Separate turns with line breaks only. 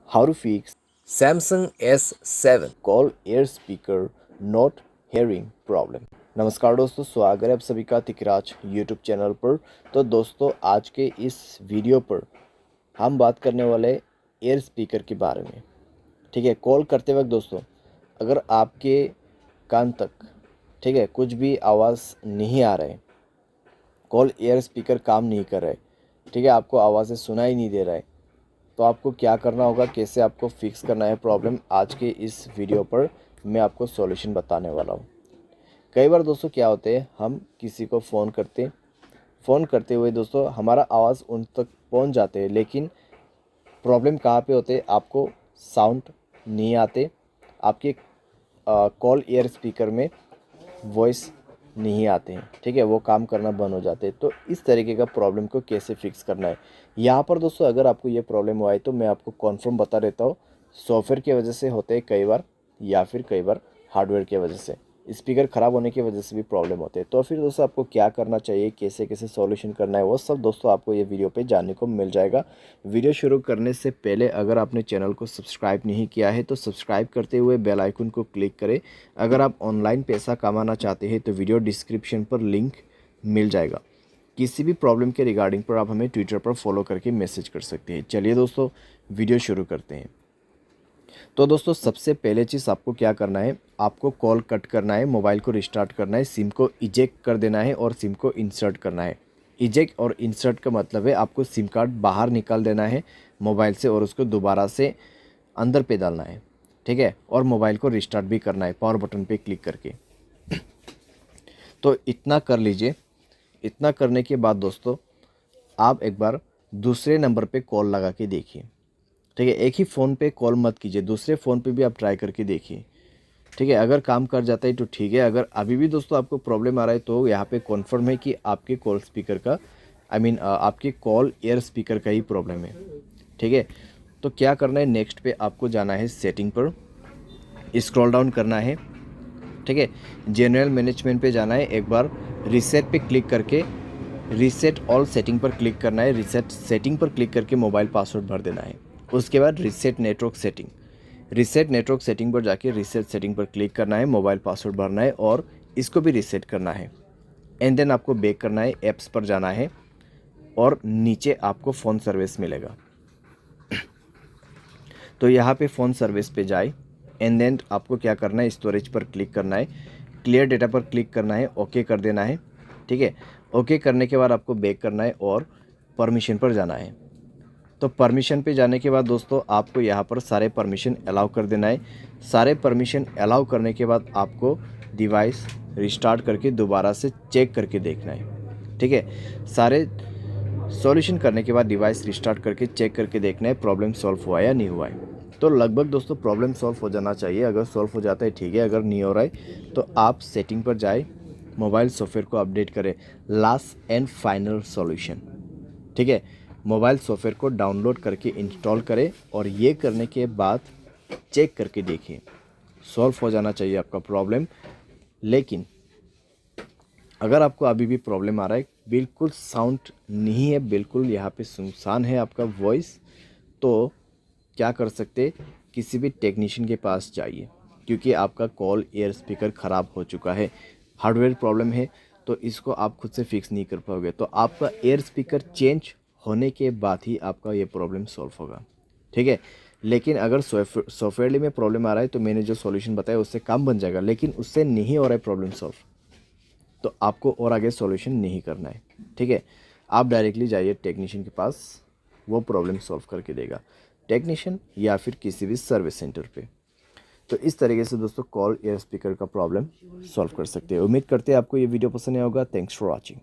How to fix Samsung S7 call air speaker not hearing problem। नमस्कार दोस्तों, स्वागत है आप सभी का तिकराज यूट्यूब चैनल पर। तो दोस्तों, आज के इस वीडियो पर हम बात करने वाले एयर स्पीकर के बारे में। ठीक है, कॉल करते वक्त दोस्तों, अगर आपके कान तक ठीक है कुछ भी आवाज़ नहीं आ रहा है, कॉल एयर स्पीकर काम नहीं कर रहा है, ठीक है, आपको आवाज़ें सुनाई नहीं दे रहा है, तो आपको क्या करना होगा, कैसे आपको फिक्स करना है प्रॉब्लम, आज के इस वीडियो पर मैं आपको सॉल्यूशन बताने वाला हूँ। कई बार दोस्तों क्या होते हैं, हम किसी को फ़ोन करते हुए दोस्तों हमारा आवाज़ उन तक पहुँच जाते हैं, लेकिन प्रॉब्लम कहाँ पे होते हैं, आपको साउंड नहीं आते, आपके कॉल एयर स्पीकर में वॉइस नहीं आते हैं, ठीक है, वो काम करना बंद हो जाते हैं। तो इस तरीके का प्रॉब्लम को कैसे फिक्स करना है, यहाँ पर दोस्तों अगर आपको ये प्रॉब्लम हुआ है तो मैं आपको कॉन्फर्म बता देता हूँ। सॉफ्टवेयर की वजह से होते हैं कई बार, या फिर कई बार हार्डवेयर की वजह से, स्पीकर ख़राब होने की वजह से भी प्रॉब्लम होते हैं। तो फिर दोस्तों आपको क्या करना चाहिए, कैसे कैसे सॉल्यूशन करना है, वो सब दोस्तों आपको ये वीडियो पे जानने को मिल जाएगा। वीडियो शुरू करने से पहले अगर आपने चैनल को सब्सक्राइब नहीं किया है तो सब्सक्राइब करते हुए बेल आइकन को क्लिक करें। अगर आप ऑनलाइन पैसा कमाना चाहते हैं तो वीडियो डिस्क्रिप्शन पर लिंक मिल जाएगा। किसी भी प्रॉब्लम के रिगार्डिंग पर आप हमें ट्विटर पर फॉलो करके मैसेज कर सकते हैं। चलिए दोस्तों, वीडियो शुरू करते हैं। तो दोस्तों सबसे पहले चीज़ आपको क्या करना है, आपको कॉल कट करना है, मोबाइल को रिस्टार्ट करना है, सिम को इजेक्ट कर देना है और सिम को इंसर्ट करना है। इजेक्ट और इंसर्ट का मतलब है आपको सिम कार्ड बाहर निकाल देना है मोबाइल से और उसको दोबारा से अंदर पे डालना है, ठीक है, और मोबाइल को रिस्टार्ट भी करना है पावर बटन पे क्लिक करके। तो इतना कर लीजिए। इतना करने के बाद दोस्तों आप एक बार दूसरे नंबर पे कॉल लगा के देखिए, ठीक है, एक ही फ़ोन पे कॉल मत कीजिए, दूसरे फ़ोन पे भी आप ट्राई करके देखिए, ठीक है। अगर काम कर जाता है तो ठीक है, अगर अभी भी दोस्तों आपको प्रॉब्लम आ रहा है तो यहाँ पे कॉन्फर्म है कि आपके कॉल स्पीकर का आपके कॉल एयर स्पीकर का ही प्रॉब्लम है, ठीक है। तो क्या करना है, नेक्स्ट पे आपको जाना है सेटिंग पर, स्क्रॉल डाउन करना है, ठीक है, जनरल मैनेजमेंट पे जाना है, एक बार रीसेट पे क्लिक करके रीसेट ऑल सेटिंग पर क्लिक करना है, रीसेट सेटिंग पर क्लिक करके मोबाइल पासवर्ड भर देना है। उसके बाद रीसेट नेटवर्क सेटिंग पर जाके रीसेट सेटिंग पर क्लिक करना है, मोबाइल पासवर्ड भरना है और इसको भी रीसेट करना है। एंड देन आपको बैक करना है, ऐप्स पर जाना है और नीचे आपको फ़ोन सर्विस मिलेगा। तो यहाँ पे फ़ोन सर्विस पे जाए, एंड देन आपको क्या करना है, स्टोरेज पर क्लिक करना है, क्लियर डेटा पर क्लिक करना है, ओके कर देना है, ठीक है। ओके करने के बाद आपको बैक करना है और परमिशन पर जाना है। तो परमिशन पे जाने के बाद दोस्तों आपको यहाँ पर सारे परमिशन अलाउ कर देना है। सारे परमिशन अलाउ करने के बाद आपको डिवाइस रिस्टार्ट करके दोबारा से चेक करके देखना है, ठीक है। सारे सॉल्यूशन करने के बाद डिवाइस रिस्टार्ट करके चेक करके देखना है प्रॉब्लम सॉल्व हुआ या नहीं हुआ है। तो लगभग दोस्तों प्रॉब्लम सॉल्व हो जाना चाहिए। अगर सॉल्व हो जाता है ठीक है, अगर नहीं हो रहा है तो आप सेटिंग पर जाए, मोबाइल सॉफ्टवेयर को अपडेट करें, लास्ट एंड फाइनल सॉल्यूशन, ठीक है। मोबाइल सॉफ्टवेयर को डाउनलोड करके इंस्टॉल करें और ये करने के बाद चेक करके देखिए, सॉल्व हो जाना चाहिए आपका प्रॉब्लम। लेकिन अगर आपको अभी भी प्रॉब्लम आ रहा है, बिल्कुल साउंड नहीं है, बिल्कुल यहाँ पे सुनसान है आपका वॉइस, तो क्या कर सकते, किसी भी टेक्नीशियन के पास जाइए, क्योंकि आपका कॉल एयर स्पीकर ख़राब हो चुका है, हार्डवेयर प्रॉब्लम है, तो इसको आप खुद से फिक्स नहीं कर पाओगे। तो आपका एयर स्पीकर चेंज होने के बाद ही आपका ये प्रॉब्लम सॉल्व होगा, ठीक है। लेकिन अगर सॉफ्टवेयर में प्रॉब्लम आ रहा है तो मैंने जो सॉल्यूशन बताया उससे काम बन जाएगा, लेकिन उससे नहीं हो रहा है प्रॉब्लम सॉल्व, तो आपको और आगे सॉल्यूशन नहीं करना है, ठीक है। आप डायरेक्टली जाइए टेक्नीशियन के पास, वो प्रॉब्लम सॉल्व करके देगा, टेक्नीशियन या फिर किसी भी सर्विस सेंटर पे। तो इस तरीके से दोस्तों कॉल एयर स्पीकर का प्रॉब्लम सॉल्व कर सकते हैं। उम्मीद करते हैं आपको ये वीडियो पसंद आया होगा। Thanks for watching.